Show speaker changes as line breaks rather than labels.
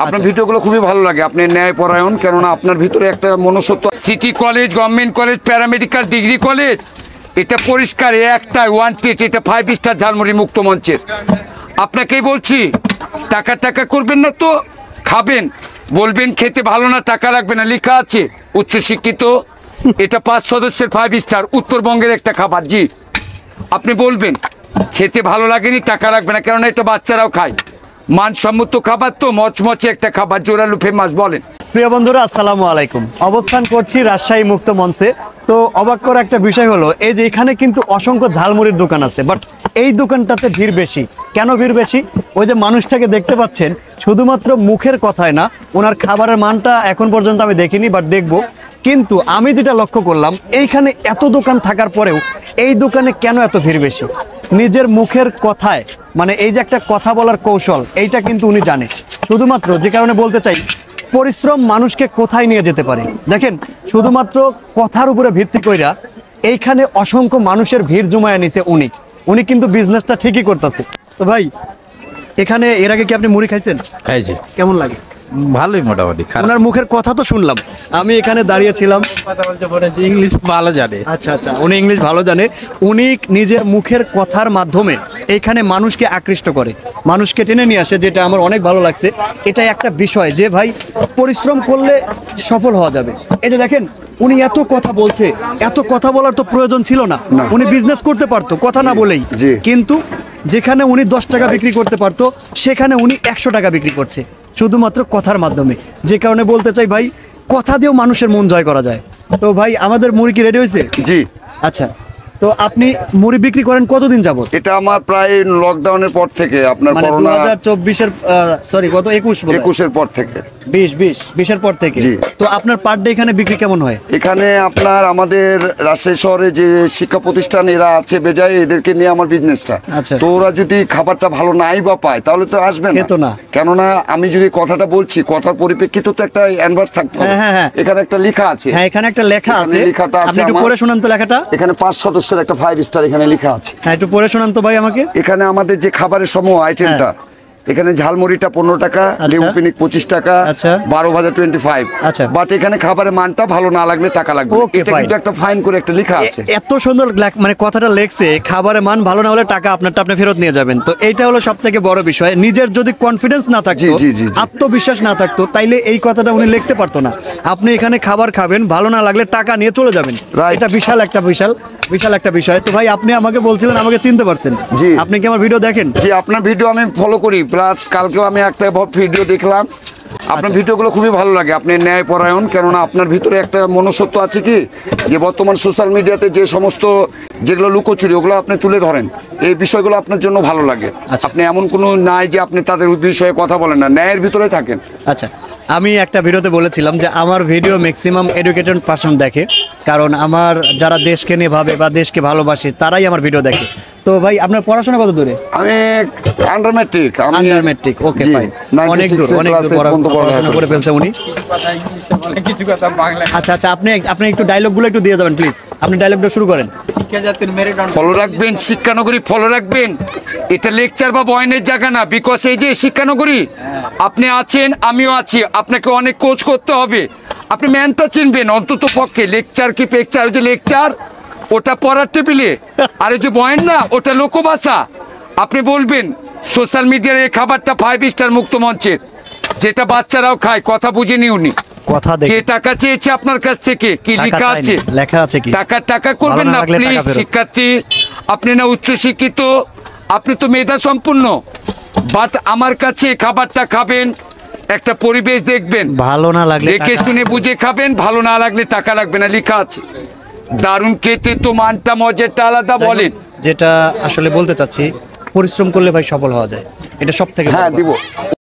আপনার ভিডিওগুলো খুবই ভালো লাগে, আপনি ন্যায়পরায়ণ, কেননা আপনার ভিতরে একটা মনুষ্যত্ব। City college, government college, paramedical, degree college, এটা পরিষ্কার একটা ওয়ান্টেড, এটা 5 স্টার ঝালমুড়ি মুক্ত মঞ্চের। আপনাকেই বলছি টাকা করবেন না তো খাবেন, বলবেন খেতে ভালো না টাকা রাখবে না, লেখা আছে উচ্চশিক্ষিত, এটা 5 সদস্যের 5 স্টার উত্তরবঙ্গের একটা খাবার। জি, আপনি বলবেন খেতে ভালো লাগেনি টাকা রাখবে না, কেননা এটা বাচ্চারাও খায়, মানসম্মত খাবার তো, মচমচে একটা খাবার, জোরালো ফেমাস। বলেন
প্রিয় বন্ধুরা, আসসালামু আলাইকুম। অবস্থান করছি রাজশাহী মুক্ত মঞ্চে। তো অবাক করা একটা বিষয় হলো এই যে এখানে কিন্তু অসংখ্য ঝালমুড়ির দোকান আছে, বাট এই দোকানটাতে ভিড় বেশি। কেন ভিড় বেশি? ওই যে মানুষটাকে দেখতে পাচ্ছেন, শুধুমাত্র মুখের কথায় না, ওনার খাবারের মানটা এখন পর্যন্ত আমি দেখিনি, বাট দেখবো। কিন্তু আমি যেটা লক্ষ্য করলাম, এইখানে এত দোকান থাকার পরেও এই দোকানে কেন এত ভিড় বেশি? নিজের মুখের কথায়, মানে এই যে একটা কথা বলার কৌশল, এইটা কিন্তু উনি জানে। শুধুমাত্র যে কারণে বলতে চাই, পরিশ্রম মানুষকে কোথায় নিয়ে যেতে পারে দেখেন, শুধুমাত্র কথার উপরে ভিত্তি কইরা এইখানে অসংখ্য মানুষের ভিড় জমায় নিছে উনি কিন্তু বিজনেসটা ঠিকই করতেছে। তো ভাই, এখানে এর আগে কি আপনি মুড়ি খাইছেন?
খাইছি,
কেমন লাগে?
ভালোই মোটামুটি।
ওনার মুখের কথা তো শুনলাম, আমি এখানে দাঁড়িয়েছিলাম।
ইংলিশ ভালো জানে।
আচ্ছা, উনি ইংলিশ ভালো জানে। উনি নিজের মুখের কথার মাধ্যমে এখানে মানুষকে আকৃষ্ট করে, মানুষকে টেনে নিয়ে আসে, যেটা আমার অনেক ভালো লাগছে। এটা একটা বিষয় যে ভাই পরিশ্রম করলে সফল হওয়া যাবে। এই যে দেখেন, উনি এত কথা বলছে, এত কথা বলার তো প্রয়োজন ছিল না, উনি বিজনেস করতে পারতো কথা না বলেই, কিন্তু যেখানে উনি 10 টাকা বিক্রি করতে পারতো সেখানে উনি 100 টাকা বিক্রি করছে শুধুমাত্র কথার মাধ্যমে। যে কারণে বলতে চাই ভাই, কথা দিয়েও মানুষের মন জয় করা যায়। তো ভাই, আমাদের মুড়ি কি রেডি হয়েছে?
জি।
আচ্ছা, তো আপনি মুড়ি বিক্রি করেন কতদিন যাবত?
এটা আমার প্রায় লকডাউনের পর থেকে, আপনার করোনা
2024 সরি কত 21
পর থেকে,
20 পর থেকে। তো আপনার পার ডে এখানে বিক্রি কেমন হয়?
এখানে আপনার আমাদের রাজশাহী শহরে যে শিক্ষা প্রতিষ্ঠান এরা আছে বেজায়, এদেরকে নিয়ে আমার বিজনেসটা।
আচ্ছা।
তো ওরা যদি খাবারটা ভালো নাই বা পায় তাহলে তো আসবে না, কেননা আমি যদি কথাটা বলছি, কথার পরিপ্রেক্ষিতে তো একটা অ্যানভার্স থাকতে হবে।
হ্যাঁ,
এখানে একটা লেখা আছে।
হ্যাঁ, এখানে একটা লেখা আছে,
লেখাটা
আপনি একটু পড়ে শোনান তো লেখাটা।
এখানে 5 সদস্যের একটা 5 স্টার এখানে লেখা আছে।
হ্যাঁ, একটু পড়ে শোনান তো ভাই আমাকে।
এখানে আমাদের যে খাবারের সমূহ আইটেমটা, এখানে ঝালমুড়িটা 15 টাকা, লেবু পিনিক 25 টাকা, 12 ভাজা 25। বাট এখানে খাবারের মানটা ভালো না লাগলে টাকা লাগবে। এটা কিন্তু একটা ফাইন করে একটা লেখা আছে।
এত সুন্দর মানে কথাটা লেখছে, খাবারের মান ভালো না হলে টাকা আপনারটা আপনি ফেরত নিয়ে যাবেন। তো এইটা হলো সবথেকে বড় বিষয়। নিজের যদি কনফিডেন্স না থাকতো, আত্মবিশ্বাস না থাকতো, তাইলে এই কথাটা উনি লিখতে পারতো না। আপনি এখানে খাবার খাবেন, ভালো না লাগলে টাকা নিয়ে চলে যাবেন। এটা বিশাল একটা বিষয়। তো ভাই, আপনি আমাকে বলছিলেন আমাকে চিনতে পারছেন?
জি।
আপনি কি আমার ভিডিও দেখেন?
জি, আপনার ভিডিও আমি ফলো করি, প্লাস কালকেও আমি একটা ভিডিও দেখলাম। আপনার ভিডিওগুলো খুবই ভালো লাগে, আপনি ন্যায়পরায়ণ, কেননা আপনার ভিতরে একটা মনুষ্যত্ব আছে কি, যে বর্তমান সোশ্যাল মিডিয়াতে যে সমস্ত যেগুলো লুকোচুরি ওগুলো আপনি তুলে ধরেন, এই বিষয়গুলো আপনার জন্য ভালো লাগে। আপনি এমন কোনো নাই যে আপনি তাদের বিষয়ে কথা বলেন না, ন্যায়ের ভিতরে থাকেন।
আচ্ছা, আমি একটা ভিডিওতে বলেছিলাম যে আমার ভিডিও ম্যাক্সিমাম এডুকেটেড পারসন দেখে, কারণ আমার যারা দেশকে নিয়ে ভাবে বা দেশকে ভালোবাসে তারাই আমার ভিডিও দেখে। তো ভাই, আপনার পড়াশোনা কত দূরে?
আমি আন্ডার ম্যাট্রিক। ওকে, ফাইন।
অনেক দূর পড়াশোনা করে ফেলছে উনি। আচ্ছা, আপনি একটু ডায়লগগুলো একটু দিয়ে যাবেন প্লিজ। আপনি ডায়লগটা শুরু করেন।
ফলো রাখবেন, শিক্ষানগরী ফলো রাখবেন। এটা লেকচার বা বয়ানের জায়গা না, বিকজ এই যে শিক্ষানগরী আপনি আছেন, আমিও আছি, আপনাকে অনেক কোচ করতে হবে। আপনি ম্যানটা চিনবেন অন্তত পক্ষে। লেকচার কি পেকচার, যে লেকচার ওটা পড়ার টেবিলে, আর এই যে বয়ান না ওটা লোকভাষা। আপনি বলবেন সোশ্যাল মিডিয়ার এই খাবারটা 5 স্টার মুক্ত মঞ্চের, যেটা বাচ্চারাও খায়, কথা বুঝেনি উনি। কে টাকা চেয়েছে আপনার কাছ থেকে? কি লেখা আছে? কি টাকা করবেন না প্লিজ। শিক্ষার্থী আপনি না উচ্চ শিক্ষিত, আপনি তো মেধা সম্পূর্ণ, বাট আমার কাছে খাবারটা খাবেন, একটা পরিবেশ দেখবেন, ভালো না লাগলে দেখে শুনে বুঝে খাবেন, ভালো না লাগলে টাকা লাগবে না, লেখা আছে। দারুণ খেতে তো মানটা মজাটা আলাদা। বলেন,
যেটা আসলে বলতে চাচ্ছি, পরিশ্রম করলে ভাই সফল হওয়া যায়, এটা সব থেকে।
হ্যাঁ, দিব।